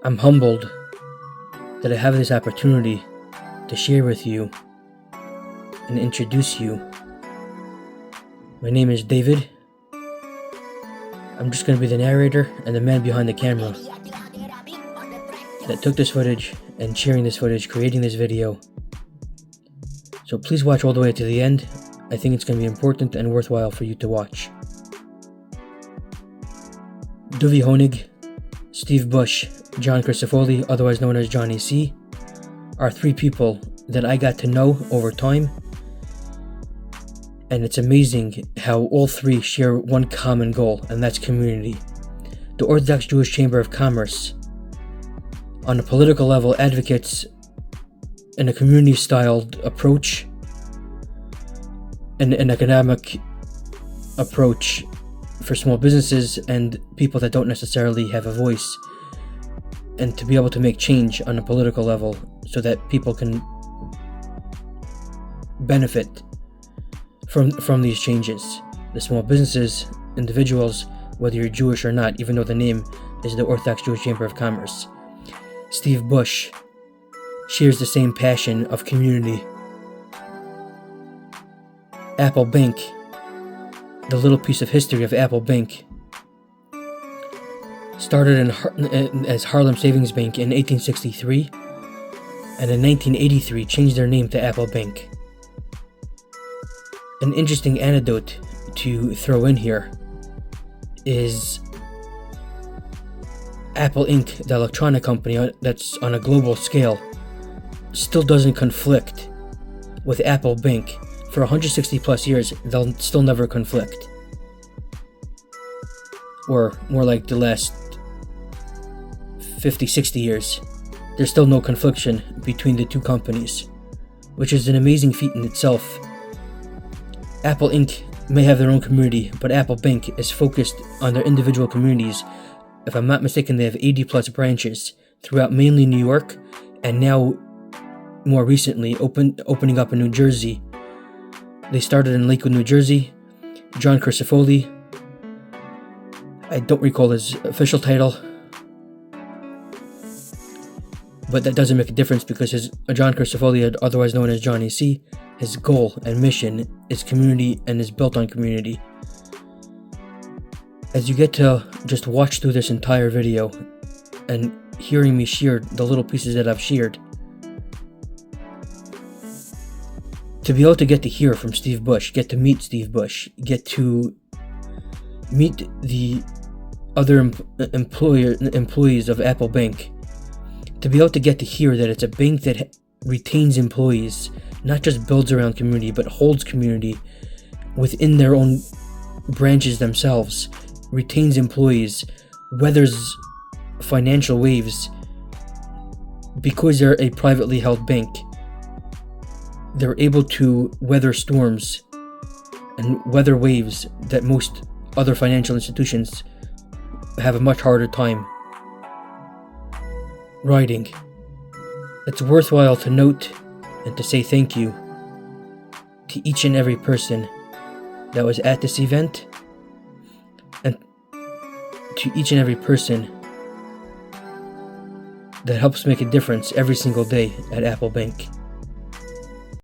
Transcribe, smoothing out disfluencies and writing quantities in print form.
I'm humbled that I have this opportunity to share with you and introduce you. My name is David. I'm just going to be the narrator and the man behind the camera that took this footage and sharing this footage, creating this video. So please watch all the way to the end. I think it's going to be important and worthwhile for you to watch. Duvie Honig, Steve Bush, John Crisafulli, otherwise known as Johnny C, are three people that I got to know over time. And it's amazing how all three share one common goal, and that's community. The Orthodox Jewish Chamber of Commerce, on a political level, advocates in a community-styled approach, an economic approach for small businesses and people that don't necessarily have a voice, and to be able to make change on a political level so that people can benefit from these changes. The small businesses, individuals, whether you're Jewish or not, even though the name is the Orthodox Jewish Chamber of Commerce. Steve Bush shares the same passion of community. Apple Bank, the little piece of history of Apple Bank, started as Harlem Savings Bank in 1863, and in 1983 changed their name to Apple Bank. An interesting anecdote to throw in here is Apple Inc., the electronic company that's on a global scale, still doesn't conflict with Apple Bank. For 160 plus years, they'll still never conflict. Or more like the last 50, 60 years, there's still no confliction between the two companies, which is an amazing feat in itself. Apple Inc. may have their own community, but Apple Bank is focused on their individual communities. If I'm not mistaken, they have 80 plus branches throughout mainly New York, and now more recently opening up in New Jersey. They started in Lakewood, New Jersey. John Crisafulli, I don't recall his official title, but that doesn't make a difference because John Crisafulli, otherwise known as Johnny C, his goal and mission is community and is built on community. As you get to just watch through this entire video and hearing me share the little pieces that I've shared, to be able to get to hear from Steve Bush, get to meet Steve Bush, get to meet the other employees of Apple Bank, to be able to get to hear that it's a bank that retains employees, not just builds around community, but holds community within their own branches themselves, retains employees, weathers financial waves. Because they're a privately held bank, they're able to weather storms and weather waves that most other financial institutions have a much harder time riding. It's worthwhile to note and to say thank you to each and every person that was at this event, and to each and every person that helps make a difference every single day at Apple Bank.